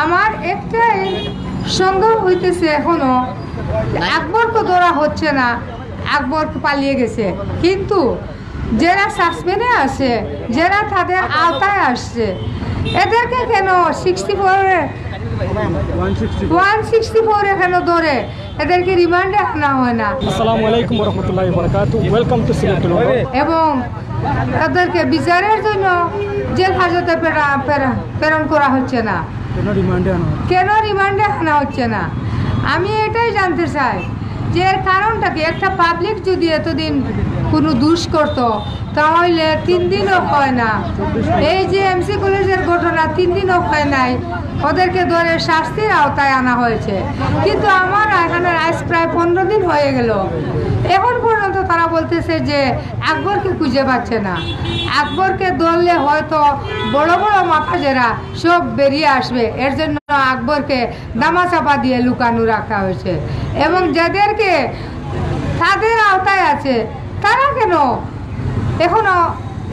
আমার একটাই সন্দেহ হইতেছে এখনো, আকবরকে ধরা হচ্ছে না, আকবর পালিয়ে গেছে, কিন্তু যারা সাসপেন্ডে আছে, যারা তাদের আওতায় আসছে, এদেরকে কেন 164 কেন ধরে এদেরকে রিমান্ডে আনা হয় না? আসসালামু আলাইকুম ওয়া রাহমাতুল্লাহি ওয়া বারাকাতুহু। Welcome to selected. এবং তাদেরকে বিচারের জন্য জেল হাজতে প্রেরণ করা হচ্ছে না, কেন রিমান্ডে আনা হচ্ছে না? আমি এটাই জানতে চাই যে এর কারণটা কি। একটা পাবলিক যদি এতদিন কোনো দোষ করতো তাহলে 3 দিনও হয় না। এই যে এমসি কলেজের ঘটনা 3 দিনও হয় নাই, ওদেরকে ধরে শাস্তির আওতায় আনা হয়েছে। কিন্তু আমার এখানে আজ প্রায় 15 দিন হয়ে গেল, এখন পর্যন্ত তারা বলতেছে যে আকবরকে খুঁজে পাচ্ছে না। আকবরকে ধরলে হয়তো বড় বড় মাফাজেরা সব বেরিয়ে আসবে, এর জন্য আকবরকে দামাচাপা দিয়ে লুকানো রাখা হয়েছে। এবং যাদেরকে তাদের আওতায় আছে তারা কেন এখনো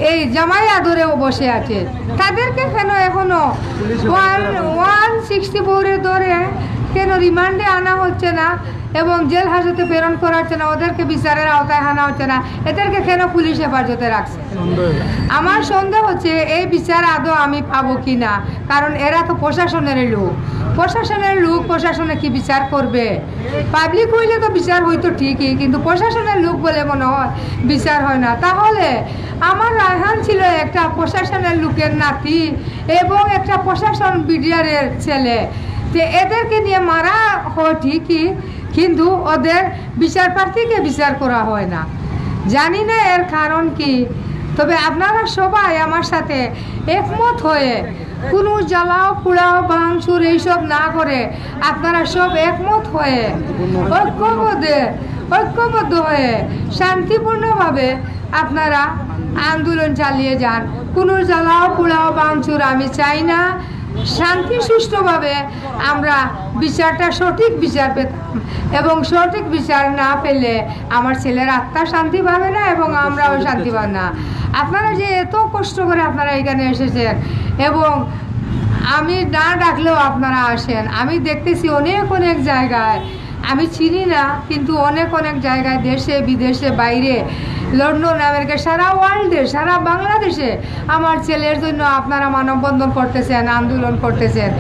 এই জামাইয়া ধরেও বসে আছে? তাদেরকে কেন এখনো 164 ধরে কেন রিমান্ডে আনা হচ্ছে না এবং জেল হাজতে প্রেরণ করা হচ্ছে না? ওদেরকে বিচারের আওতায় আনা হচ্ছে না, এদেরকে কেন পুলিশ হেফাজতে রাখছে? আমার সন্দেহ হচ্ছে এই বিচার আদৌ আমি পাবো কি না, কারণ এরা তো প্রশাসনের লোক। প্রশাসনে কি বিচার করবে? পাবলিক হইলে তো বিচার হইতো ঠিকই, কিন্তু প্রশাসনের লোক বলে মনে হয় বিচার হয় না। তাহলে আমার রায়হান ছিল একটা প্রশাসনের লোকের নাতি এবং একটা প্রশাসন বিডিআরের ছেলে, যে এদেরকে নিয়ে মারা হয় ঠিকই, কিন্তু ওদের বিচার প্রার্থীকে বিচার করা হয় না। জানি না এর কারণ কি, তবে আপনারা সবাই আমার সাথে একমত হয়ে কোনো জ্বালাও পোড়াও ভাঙচুর এইসব না করে আপনারা সব একমত হয়ে ঐক্যবদ্ধ হয়ে শান্তিপূর্ণভাবে আপনারা আন্দোলন চালিয়ে যান। কোনো জ্বালাও পোড়াও ভাঙচুর আমি চাই না। শান্তি সুষ্ঠুভাবে আমরা বিচারটা সঠিক বিচার পেতাম, এবং সঠিক বিচার না পেলে আমার ছেলের আত্মা শান্তি পাবে না এবং আমরাও শান্তি পাব না। আপনারা যে এত কষ্ট করে আপনারা এখানে এসেছেন এবং আমি না ডাকলেও আপনারা আসেন, আমি দেখতেছি অনেক জায়গায়, আমি চিনি না কিন্তু অনেক জায়গায়, দেশে বিদেশে বাইরে, লন্ডন, আমেরিকা, সারা ওয়ার্ল্ডে, সারা বাংলাদেশে আমার ছেলের জন্য আপনারা মানববন্ধন করতেছেন, আন্দোলন করতেছেন।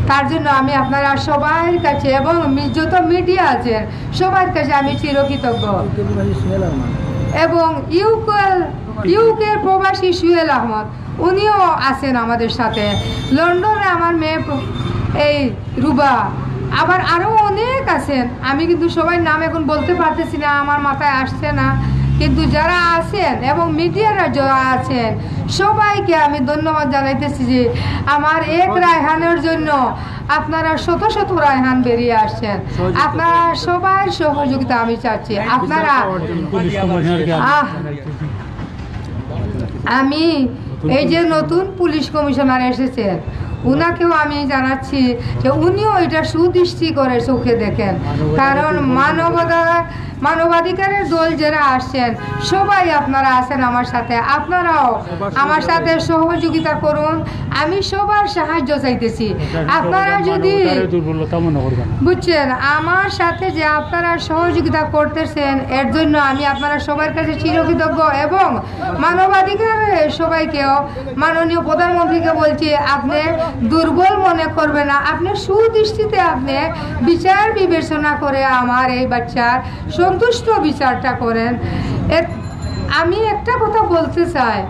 তার জন্য আমি আপনারা সবার কাছে এবং যত মিডিয়া আছেন সবার কাছে আমি চিরকৃতজ্ঞ। এবং ইউকে প্রবাসী সুহেল আহমদ, উনিও আছেন আমাদের সাথে। লন্ডনে আমার মেয়ে এই রুবা, আবার আরও অনেক আছেন। আমি কিন্তু সবাই নাম এখন বলতে পারতেছি না, আমার মাথায় আসছে না, কিন্তু যারা আছেন এবং মিডিয়ারা যারা আছেন সবাইকে আমি ধন্যবাদ জানাইতেছি যে আমার এক রায়হানের জন্য আপনারা শত রায়হান বেরিয়ে আসছেন। আপনারা সবার সহযোগিতা আমি চাচ্ছি। আপনারা আমি এই যে নতুন পুলিশ কমিশনার এসেছেন, উনাকেও আমি জানাচ্ছি যে উনিও এটা সুদৃষ্টি করে চোখে দেখেন, কারণ মানবাধিকারের দল যারা আসছেন সবাই আপনারা আছেন আমার সাথে, আপনারাও আমার সাথে সহযোগিতা করুন। আমি সবার সাহায্য চাইতেছি। আপনারা যদি বুঝছেন আমার সাথে যে আপনারা সহযোগিতা করতেছেন, এর জন্য আমি আপনারা সবার কাছে চিরকৃতজ্ঞ। এবং মানবাধিকারের সবাইকেও, মাননীয় প্রধানমন্ত্রীকে বলছি, আপনি দুর্বল মনে করবেন না, আপনি সুদৃষ্টিতে আপনি বিচার বিবেচনা করে আমার এই বাচ্চার সন্তুষ্ট বিচারটা করেন। আমি একটা কথা বলতে চাই,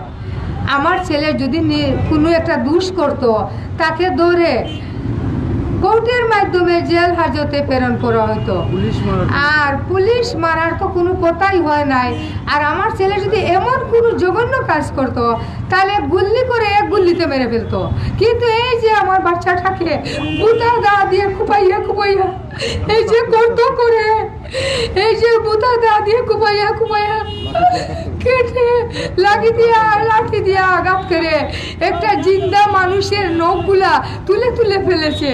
আমার ছেলে যদি কোনো একটা দোষ করতো তাকে ধরে কোর্টের মাধ্যমে জেল হাজতে প্রেরণ করা হতো, আর পুলিশ মারার তো কোনো কথাই হয় নাই। আর আমার ছেলে যদি এমন কোনো জঘন্য কাজ করতো তাহলে গুল্লি করে এক গুল্লিতে মেরে ফেলতো। কিন্তু এই যে আমার বাচ্চাটাকে বুতা দা দিয়ে খুপাইয়া এই যে গর্ত করে, এই যে বুতা দা দিয়ে খুপাইয়া কেটে লাঠি দিয়া আঘাত করে একটা জিন্দা মানুষের নখগুলা তুলে ফেলেছে।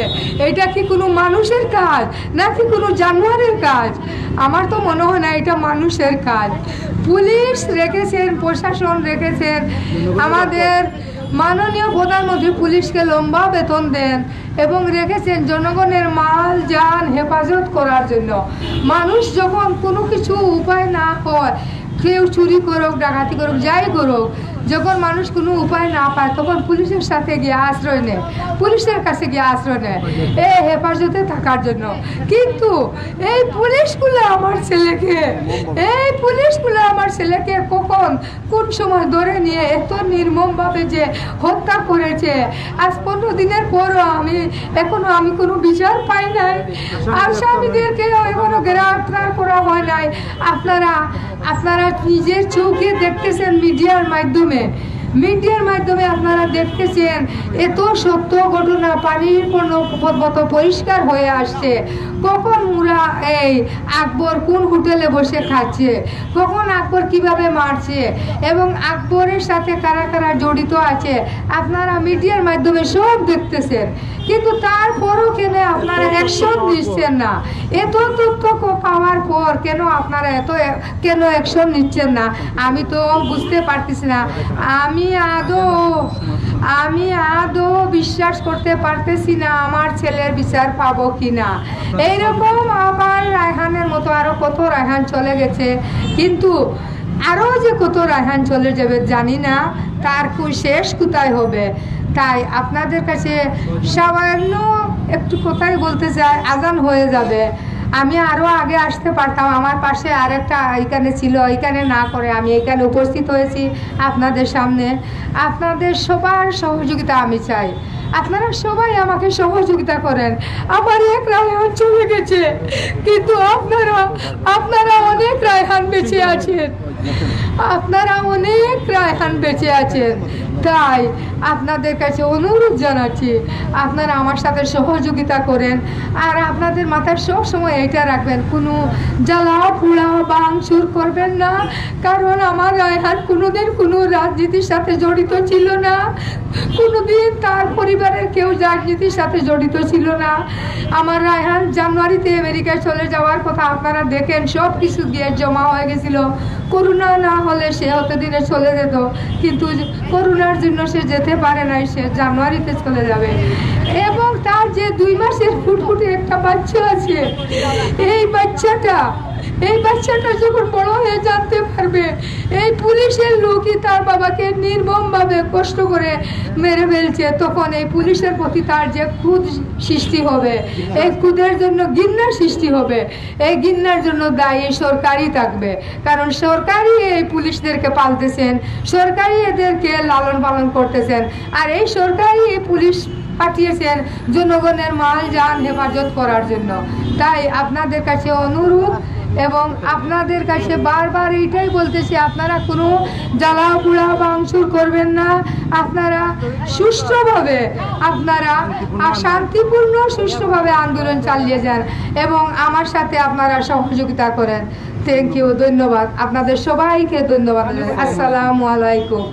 এটা কি কোনো মানুষের কাজ নাকি কোনো জানোয়ারের কাজ? আমার তো মনে হয় না এটা মানুষের কাজ। পুলিশ রেখেছেন, প্রশাসন রেখেছেন, আমাদের মাননীয় প্রধানমন্ত্রী পুলিশকে লম্বা বেতন দেন এবং রেখেছেন জনগণের মাল যান হেফাজত করার জন্য। মানুষ যখন কোনো কিছু উপায় না হয়, কেউ চুরি করুক, ডাকাতি করুক, যাই করুক, যখন মানুষ কোনো উপায় না পায় তখন পুলিশের সাথে গিয়ে আশ্রয় নেয়, পুলিশের কাছে গিয়ে আশ্রয় নেয় এই হেফাজতে থাকার জন্য। কিন্তু এই পুলিশগুলো আমার ছেলেকে কখন কোন সময় ধরে নিয়ে এত নির্মমভাবে যে হত্যা করেছে, আজ 15 দিনের পরও এখনো আমি কোনো বিচার পাই নাই, আসামিদেরকে এখনো গ্রেফতার করা হয় নাই। আপনারা নিজের চোখে দেখতেছেন, মিডিয়ার মাধ্যমে আপনারা দেখতেছেন এত সত্য ঘটনা পানির মতো পরিষ্কার হয়ে আসছে। কখন মুরা এই আকবর কোন হোটেলে বসে খাচ্ছে, কখন আকবর কিভাবে মারছে এবং আকবরের সাথে কারা কারা জড়িত আছে আপনারা মিডিয়ার মাধ্যমে সব দেখতেছেন। কিন্তু তারপরও কেন আপনারা অ্যাকশন নিচ্ছেন না? এত তথ্য পাওয়ার পর কেন আপনারা কেন অ্যাকশন নিচ্ছেন না? আমি তো বুঝতে পারতেছি না। আমি আদৌ বিশ্বাস করতে পারতেছি না আমার ছেলের বিচার পাবো কিনা। এইরকম আবার রায়হানের মতো আরো কত রায়হান চলে গেছে, কিন্তু আরো যে কত রায়হান চলে যাবে জানি না তার শেষ কোথায় হবে। তাই আপনাদের কাছে সামান্য একটু কথাই বলতে চাই, আজান হয়ে যাবে। আমি আরো আগে আসতে পারতাম, আমার পাশে আরেকটা এখানে ছিল, এখানে না করে আমি এখানে উপস্থিত হয়েছি আপনাদের সামনে। আপনাদের সবার সহযোগিতা আমি চাই, আপনারা সবাই আমাকে সহযোগিতা করেন। আমার এক রায়হান চলে গেছে, কিন্তু আপনারা অনেক রায়হান বেঁচে আছেন, তাই আপনাদের কাছে অনুরোধ জানাচ্ছি আপনারা আমার সাথে সহযোগিতা করেন। আর আপনাদের মাথায় সব সময় এটা রাখবেন, কোনো জ্বালাও পোড়াও ভাঙচুর করবেন না, কারণ আমার রায়হান কোনোদিন কোনো রাজনীতির সাথে জড়িত ছিল না, কোনোদিন তার পরিবারের কেউ রাজনীতির সাথে জড়িত ছিল না। আমার রায়হান জানুয়ারিতে আমেরিকায় চলে যাওয়ার কথা আপনারা দেখেন, সব কিছু দিয়ে জমা হয়ে গেছিল। করোনা না হলে সে অতদিনে চলে যেত, কিন্তু করোনার জন্য সে যেতে পারে নাই, সে জানুয়ারিতে চলে যাবে। এবং তার যে 2 মাসের ফুটফুটে একটা বাচ্চা আছে, এই বাচ্চাটা যখন বড় হয়ে জানতে পারবে এই পুলিশের লোকই তার বাবাকে নির্মমভাবে কষ্ট করে মেরে ফেলছে, তখন এই পুলিশের প্রতি তার যে ক্রোধ সৃষ্টি হবে, এই ক্রোধের জন্য ঘৃণার সৃষ্টি হবে। এই ঘৃণার জন্য দায়ী সরকারই থাকবে, কারণ সরকারই এই পুলিশদেরকে পালতেছেন, সরকারই এদেরকে লালন পালন করতেছেন, আর এই সরকারই এই পুলিশ পাঠিয়েছেন জনগণের মাল যান হেফাজত করার জন্য। তাই আপনাদের কাছে অনুরোধ এবং আপনাদের কাছে বারবার এইটাই বলতেছি, আপনারা কোনো জ্বালা পোড়া ভাঙচুর করবেন না, আপনারা সুষ্ঠুভাবে সুষ্ঠুভাবে আন্দোলন চালিয়ে যান এবং আমার সাথে আপনারা সহযোগিতা করেন। থ্যাংক ইউ, ধন্যবাদ, আপনাদের সবাইকে ধন্যবাদ। আসসালামু আলাইকুম।